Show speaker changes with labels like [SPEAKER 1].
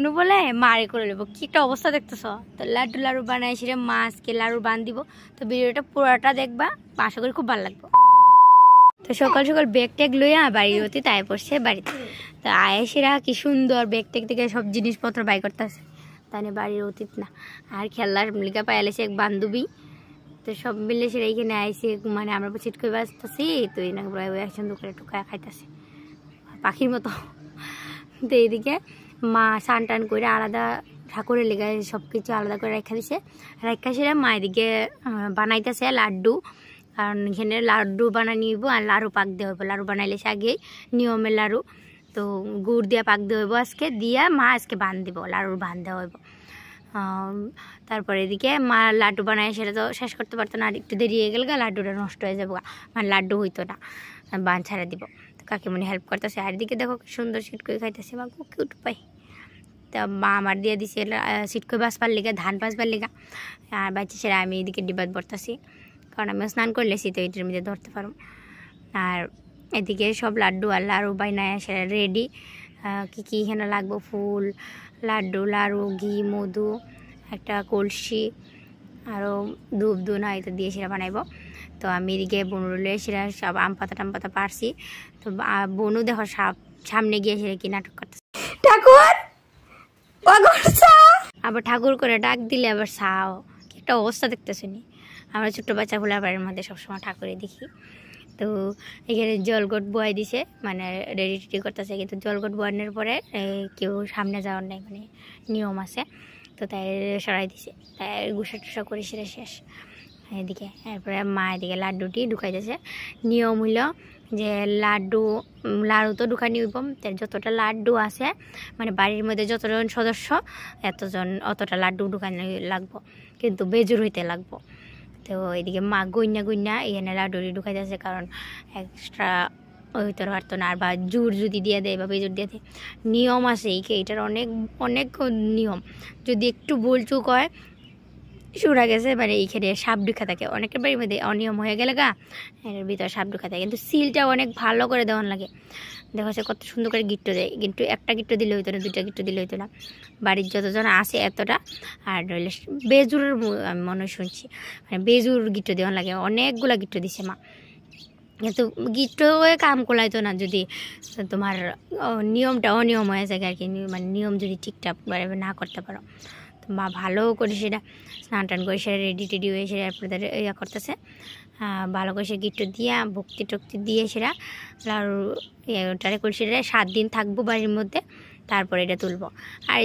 [SPEAKER 1] নু বলে মারে করে নেবো কি একটা অবস্থা দেখতেছ। তো লাড্ডু লাড়ু বানাই সেটা মাছকে লাড়ু বান দিব। তো ভিডিওটা পুরোটা দেখবা, আশা করি খুব ভালো লাগবে। তো সকাল সকাল ব্যাগ ট্যাগ লইয়া বাড়ির অতি তাই পড়ছে বাড়িতে। তো আয়েসেরা কি সুন্দর ব্যাগ ট্যাগ থেকে সব জিনিসপত্র বাই করতেছে, তাই বাড়ির অতীত না। আর খেলার লিখা পাইলেছে এক বান্ধবী। তো সব মিলে সেটা এখানে আইসে, মানে আমরা চিট করে বাঁচতেছি। তো একজন করে টুকায় খাইতেছে পাখির মতো। তো এইদিকে মা স্নান টান করে আলাদা ঠাকুরের লেগে সব কিছু আলাদা করে রেখা দিছে। রেখা সেরা মা এদিকে বানাইতেছে লাড্ডু, কারণ এখানে লাড্ডু বানাই নিব আর লাড়ু পাক দেওয়া হইব। লাড়ু বানাইলে আগে নিয়মের লাড়ু, তো গুড় দিয়া পাক দেওয়া হইব আজকে, দিয়া মা আজকে বান দিব, লাড়ুর বান দেওয়া হইব। তারপরে এদিকে মা লাড্ডু বানায় সেটা তো শেষ করতে পারতো না, আর একটু দেরি হয়ে গেল, লাড্ডুটা নষ্ট হয়ে যাবো, মানে লাড্ডু হইতো না, বান ছাড়া দিব। তো কাকিমণি হেল্প করতেছে। আর দিকে দেখো সুন্দর সিট করে খাইতেছে, মা খুব কিউট পাই। তা মা আমার দিয়ে দিছে সিট করে বাঁচবার লেগে, ধান বাঁচবার লেগা। আর বাচ্চা সেরা আমি এদিকে ডিবাত ভরতেছি, কারণ আমি স্নান করলেছি তো এটার মধ্যে ধরতে পারো। আর এদিকে সব লাড্ডু আর লাড়ু বানায় সেটা রেডি। কী কী এখানে লাগবো, ফুল, লাড্ডু, লাড়ু, ঘি, মধু, একটা কলসি, আরও ধূপ ধুনা এটা দিয়ে সেটা বানাইব। তো আমি এদিকে বনুরুলে সেটা সব আম পাতা টাম পাতা পারছি। তো বনু দেখো সামনে গিয়ে সেটা কি নাটক করতেছে, ঠাকুর আবার ঠাকুর করে ডাক দিলে আবার ছাও, কি একটা অবস্থা দেখতেছে নি। আমরা ছোট্ট বাচ্চা খোলা বাড়ির মধ্যে সবসময় ঠাকুরে দেখি। তো এখানে জলগট বয়াই দিছে, মানে রেডি টেডি করতেছে, কিন্তু জলগট বয়ানোর পরে কেউ সামনে যাওয়ার নাই, মানে নিয়ম আছে। তো তাই সরাই দিছে, তাই গুসা টুসা করে সেটা শেষ এদিকে। এরপরে মা এদিকে লাড্ডুটি ঢুকাইতেছে। নিয়ম হইল যে লাড়ু তো ঢুকানি হইব, তার যতটা লাড্ডু আছে, মানে বাড়ির মধ্যে যতজন সদস্য অতটা লাড্ডু ঢুকানি লাগবো, কিন্তু বেজুর হইতে লাগবো। তো এদিকে মা গইনা এখানে লাড্ডুটি ঢুকাইতেছে, কারণ এক্সট্রা হইতে পারতো না। আর বা জোর যদি দিয়ে দেয় বা বেজুর দিয়ে দেয়, নিয়ম আছে এইটার অনেক অনেক নিয়ম। যদি একটু ভুল চুক হয় সুরা গেছে, মানে এইখানে সাপ ঢুকা থাকে, অনেকের বাড়ির মধ্যে অনিয়ম হয়ে গেলে এর ভিতরে সাপ ঢুকা থাকে, কিন্তু সিলটা অনেক ভালো করে দেওয়ান লাগে। দেখা যাচ্ছে কত সুন্দর করে গিট্টো দেয়, কিন্তু একটা গিট্টো দিলে হইতো না, দুইটা গিট্টো দিলে হইতো না, বাড়ির যতজন আসে এতটা। আর নইলে বেজুরের আমি মনে শুনছি, মানে বেজুর গিট্টো দেওয়ান লাগে, অনেকগুলা গিট্টো দিছে মা। কিন্তু গিট্টো কাম কোলাইতো না যদি তোমার নিয়মটা অনিয়ম হয়ে যায় আর কি, মানে নিয়ম যদি ঠিকঠাক না করতে পারো। তো মা ভালো করে সেটা স্নান টান করে সেটা রেডি টেডি হয়ে সেটা আপনাদের ইয়া করতেছে, ভালো করে সে গিট্টো দিয়া ভক্তি টক্তি দিয়ে সেটা লাড়ু ওটারে করে সেটা 7 দিন থাকবো বাড়ির মধ্যে, তারপরে এটা তুলবো। আর